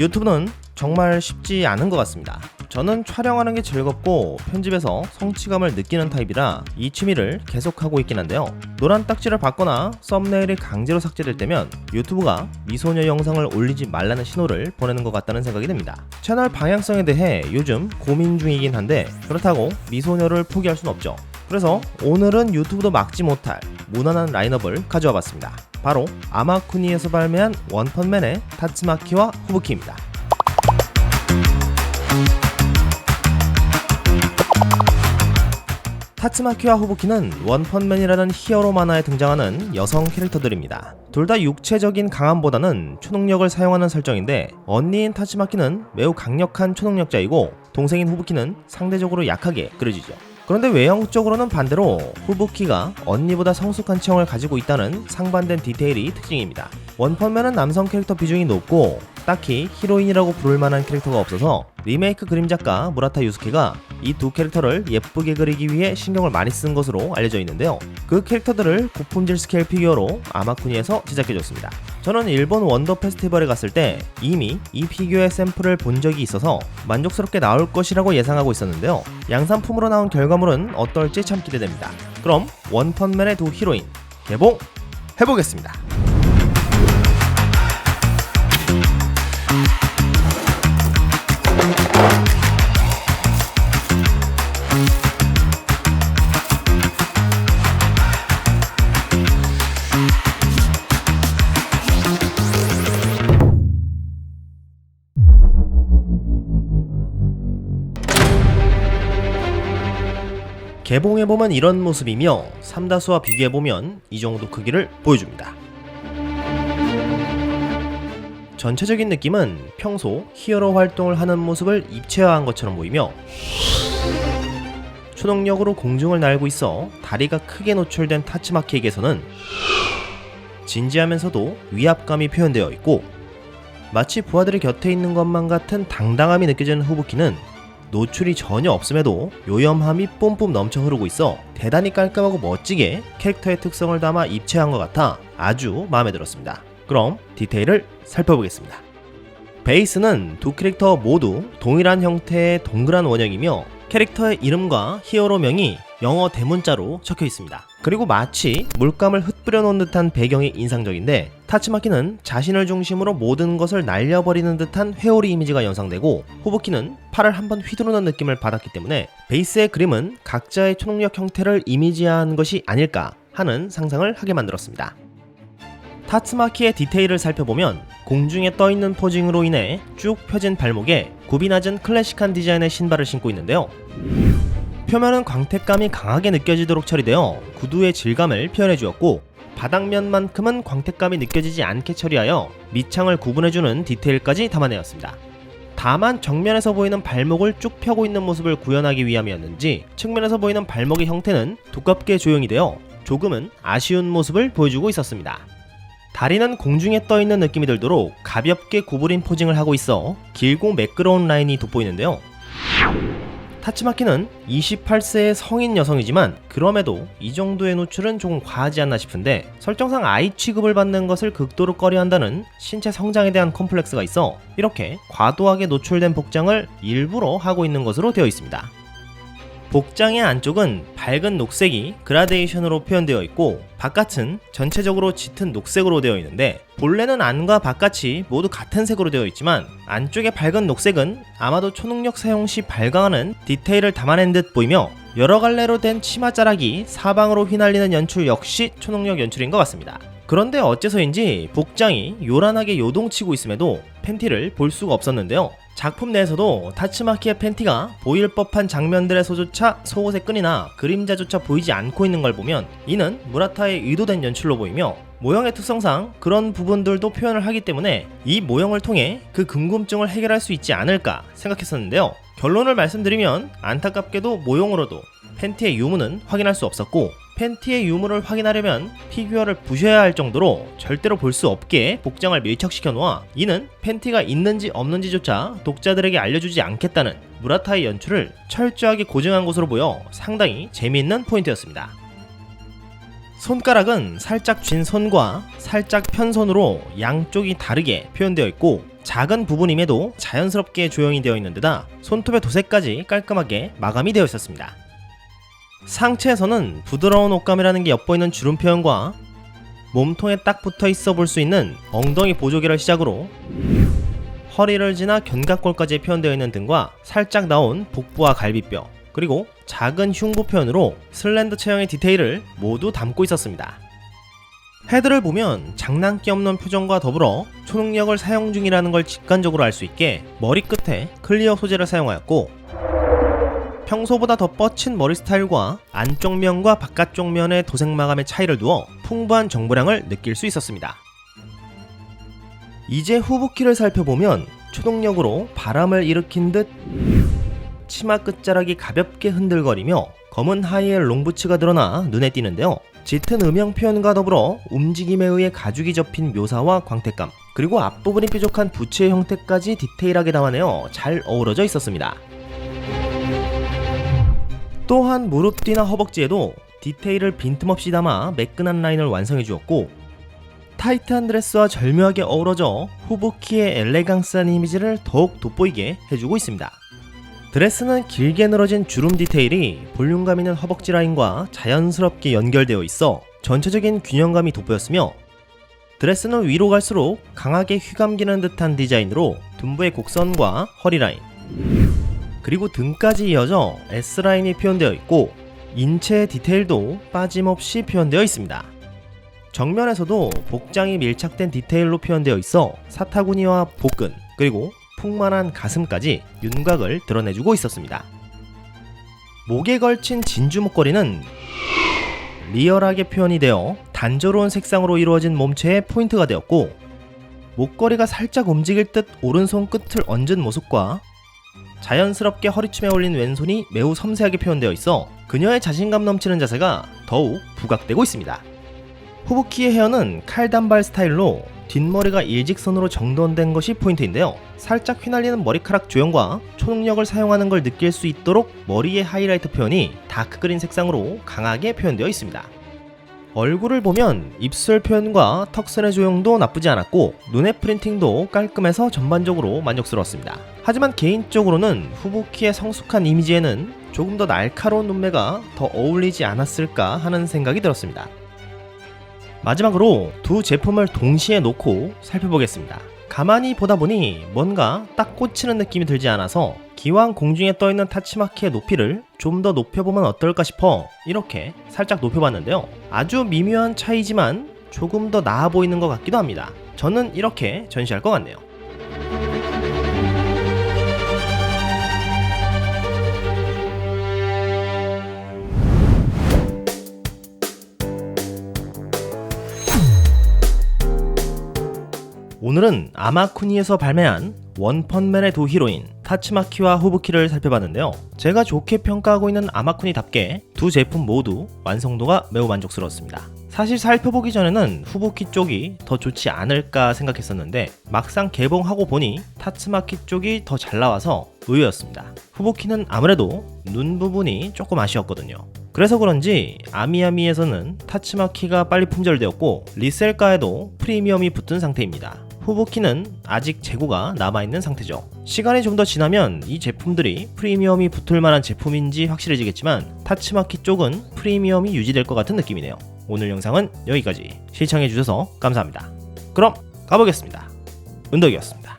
유튜브는 정말 쉽지 않은 것 같습니다. 저는 촬영하는 게 즐겁고 편집에서 성취감을 느끼는 타입이라 이 취미를 계속하고 있긴 한데요. 노란 딱지를 받거나 썸네일이 강제로 삭제될 때면 유튜브가 미소녀 영상을 올리지 말라는 신호를 보내는 것 같다는 생각이 듭니다. 채널 방향성에 대해 요즘 고민 중이긴 한데 그렇다고 미소녀를 포기할 순 없죠. 그래서 오늘은 유튜브도 막지 못할 무난한 라인업을 가져와 봤습니다. 바로 아마쿠니에서 발매한 원펀맨의 타츠마키와 후부키입니다. 타츠마키와 후부키는 원펀맨이라는 히어로 만화에 등장하는 여성 캐릭터들입니다. 둘 다 육체적인 강함보다는 초능력을 사용하는 설정인데 언니인 타츠마키는 매우 강력한 초능력자이고 동생인 후부키는 상대적으로 약하게 그려지죠. 그런데 외형적으로는 반대로 후부키가 언니보다 성숙한 체형을 가지고 있다는 상반된 디테일이 특징입니다. 원펀맨은 남성 캐릭터 비중이 높고 딱히 히로인이라고 부를 만한 캐릭터가 없어서 리메이크 그림작가 무라타 유스케가 이 두 캐릭터를 예쁘게 그리기 위해 신경을 많이 쓴 것으로 알려져 있는데요. 그 캐릭터들을 고품질 스케일 피규어로 아마쿠니에서 제작해줬습니다. 저는 일본 원더 페스티벌에 갔을 때 이미 이 피규어의 샘플을 본 적이 있어서 만족스럽게 나올 것이라고 예상하고 있었는데요. 양산품으로 나온 결과물은 어떨지 참 기대됩니다. 그럼 원펀맨의 두 히로인 개봉해보겠습니다. 개봉해보면 이런 모습이며 삼다수와 비교해보면 이 정도 크기를 보여줍니다. 전체적인 느낌은 평소 히어로 활동을 하는 모습을 입체화한 것처럼 보이며 초능력으로 공중을 날고 있어 다리가 크게 노출된 타츠마키에게서는 진지하면서도 위압감이 표현되어 있고 마치 부하들이 곁에 있는 것만 같은 당당함이 느껴지는 후부키는 노출이 전혀 없음에도 요염함이 뿜뿜 넘쳐 흐르고 있어 대단히 깔끔하고 멋지게 캐릭터의 특성을 담아 입체한 것 같아 아주 마음에 들었습니다. 그럼 디테일을 살펴보겠습니다. 베이스는 두 캐릭터 모두 동일한 형태의 동그란 원형이며 캐릭터의 이름과 히어로명이 영어 대문자로 적혀 있습니다. 그리고 마치 물감을 흩뿌려 놓은 듯한 배경이 인상적인데 타츠마키는 자신을 중심으로 모든 것을 날려버리는 듯한 회오리 이미지가 연상되고 후부키는 팔을 한번 휘두르는 느낌을 받았기 때문에 베이스의 그림은 각자의 초능력 형태를 이미지화한 것이 아닐까 하는 상상을 하게 만들었습니다. 타츠마키의 디테일을 살펴보면 공중에 떠있는 포징으로 인해 쭉 펴진 발목에 굽이 낮은 클래식한 디자인의 신발을 신고 있는데요. 표면은 광택감이 강하게 느껴지도록 처리되어 구두의 질감을 표현해주었고 바닥면만큼은 광택감이 느껴지지 않게 처리하여 밑창을 구분해주는 디테일까지 담아내었습니다. 다만 정면에서 보이는 발목을 쭉 펴고 있는 모습을 구현하기 위함이었는지 측면에서 보이는 발목의 형태는 두껍게 조형이 되어 조금은 아쉬운 모습을 보여주고 있었습니다. 다리는 공중에 떠있는 느낌이 들도록 가볍게 구부린 포징을 하고 있어 길고 매끄러운 라인이 돋보이는데요. 타츠마키는 28세의 성인 여성이지만 그럼에도 이 정도의 노출은 조금 과하지 않나 싶은데 설정상 아이 취급을 받는 것을 극도로 꺼려한다는 신체 성장에 대한 컴플렉스가 있어 이렇게 과도하게 노출된 복장을 일부러 하고 있는 것으로 되어 있습니다. 복장의 안쪽은 밝은 녹색이 그라데이션으로 표현되어 있고 바깥은 전체적으로 짙은 녹색으로 되어 있는데 본래는 안과 바깥이 모두 같은 색으로 되어 있지만 안쪽의 밝은 녹색은 아마도 초능력 사용 시 발광하는 디테일을 담아낸 듯 보이며 여러 갈래로 된 치마자락이 사방으로 휘날리는 연출 역시 초능력 연출인 것 같습니다. 그런데 어째서인지 복장이 요란하게 요동치고 있음에도 팬티를 볼 수가 없었는데요. 작품 내에서도 타츠마키의 팬티가 보일 법한 장면들에서조차 속옷의 끈이나 그림자조차 보이지 않고 있는 걸 보면 이는 무라타의 의도된 연출로 보이며 모형의 특성상 그런 부분들도 표현을 하기 때문에 이 모형을 통해 그 궁금증을 해결할 수 있지 않을까 생각했었는데요. 결론을 말씀드리면 안타깝게도 모형으로도 팬티의 유무는 확인할 수 없었고 팬티의 유무를 확인하려면 피규어를 부셔야 할 정도로 절대로 볼 수 없게 복장을 밀착시켜 놓아 이는 팬티가 있는지 없는지조차 독자들에게 알려주지 않겠다는 무라타의 연출을 철저하게 고증한 것으로 보여 상당히 재미있는 포인트였습니다. 손가락은 살짝 쥔 손과 살짝 편 손으로 양쪽이 다르게 표현되어 있고 작은 부분임에도 자연스럽게 조형이 되어 있는 데다 손톱의 도색까지 깔끔하게 마감이 되어 있었습니다. 상체에서는 부드러운 옷감이라는 게 엿보이는 주름 표현과 몸통에 딱 붙어 있어 볼 수 있는 엉덩이 보조개를 시작으로 허리를 지나 견갑골까지 표현되어 있는 등과 살짝 나온 복부와 갈비뼈, 그리고 작은 흉부 표현으로 슬렌더 체형의 디테일을 모두 담고 있었습니다. 헤드를 보면 장난기 없는 표정과 더불어 초능력을 사용 중이라는 걸 직관적으로 알 수 있게 머리 끝에 클리어 소재를 사용하였고, 평소보다 더 뻗친 머리 스타일과 안쪽 면과 바깥쪽 면의 도색 마감의 차이를 두어 풍부한 정보량을 느낄 수 있었습니다. 이제 후보키를 살펴보면 초동력으로 바람을 일으킨 듯 치마 끝자락이 가볍게 흔들거리며 검은 하이엘 롱부츠가 드러나 눈에 띄는데요. 짙은 음영 표현과 더불어 움직임에 의해 가죽이 접힌 묘사와 광택감, 그리고 앞부분이 뾰족한 부츠의 형태까지 디테일하게 담아내어 잘 어우러져 있었습니다. 또한 무릎 뒤나 허벅지에도 디테일을 빈틈없이 담아 매끈한 라인을 완성해 주었고, 타이트한 드레스와 절묘하게 어우러져 후보키의 엘레강스한 이미지를 더욱 돋보이게 해주고 있습니다. 드레스는 길게 늘어진 주름 디테일이 볼륨감 있는 허벅지 라인과 자연스럽게 연결되어 있어 전체적인 균형감이 돋보였으며, 드레스는 위로 갈수록 강하게 휘감기는 듯한 디자인으로 둔부의 곡선과 허리 라인, 그리고 등까지 이어져 S라인이 표현되어 있고 인체의 디테일도 빠짐없이 표현되어 있습니다. 정면에서도 복장이 밀착된 디테일로 표현되어 있어 사타구니와 복근, 그리고 풍만한 가슴까지 윤곽을 드러내주고 있었습니다. 목에 걸친 진주 목걸이는 리얼하게 표현이 되어 단조로운 색상으로 이루어진 몸체의 포인트가 되었고, 목걸이가 살짝 움직일 듯 오른손 끝을 얹은 모습과 자연스럽게 허리춤에 올린 왼손이 매우 섬세하게 표현되어 있어 그녀의 자신감 넘치는 자세가 더욱 부각되고 있습니다. 후보키의 헤어는 칼단발 스타일로 뒷머리가 일직선으로 정돈된 것이 포인트인데요. 살짝 휘날리는 머리카락 조형과 초능력을 사용하는 걸 느낄 수 있도록 머리의 하이라이트 표현이 다크그린 색상으로 강하게 표현되어 있습니다. 얼굴을 보면 입술 표현과 턱선의 조형도 나쁘지 않았고 눈의 프린팅도 깔끔해서 전반적으로 만족스러웠습니다. 하지만 개인적으로는 후보키의 성숙한 이미지에는 조금 더 날카로운 눈매가 더 어울리지 않았을까 하는 생각이 들었습니다. 마지막으로 두 제품을 동시에 놓고 살펴보겠습니다. 가만히 보다 보니 뭔가 딱 꽂히는 느낌이 들지 않아서 기왕 공중에 떠있는 타치마키의 높이를 좀 더 높여보면 어떨까 싶어 이렇게 살짝 높여봤는데요. 아주 미묘한 차이지만 조금 더 나아 보이는 것 같기도 합니다. 저는 이렇게 전시할 것 같네요. 오늘은 아마쿠니에서 발매한 원펀맨의 두 히로인 타치마키와 후부키를 살펴봤는데요. 제가 좋게 평가하고 있는 아마쿠니답게 두 제품 모두 완성도가 매우 만족스러웠습니다. 사실 살펴보기 전에는 후부키 쪽이 더 좋지 않을까 생각했었는데 막상 개봉하고 보니 타츠마키 쪽이 더 잘 나와서 의외였습니다. 후부키는 아무래도 눈 부분이 조금 아쉬웠거든요. 그래서 그런지 아미아미에서는 타츠마키가 빨리 품절되었고 리셀가에도 프리미엄이 붙은 상태입니다. 후부키는 아직 재고가 남아있는 상태죠. 시간이 좀 더 지나면 이 제품들이 프리미엄이 붙을 만한 제품인지 확실해지겠지만 타츠마키 쪽은 프리미엄이 유지될 것 같은 느낌이네요. 오늘 영상은 여기까지. 시청해주셔서 감사합니다. 그럼 가보겠습니다. 은덕이었습니다.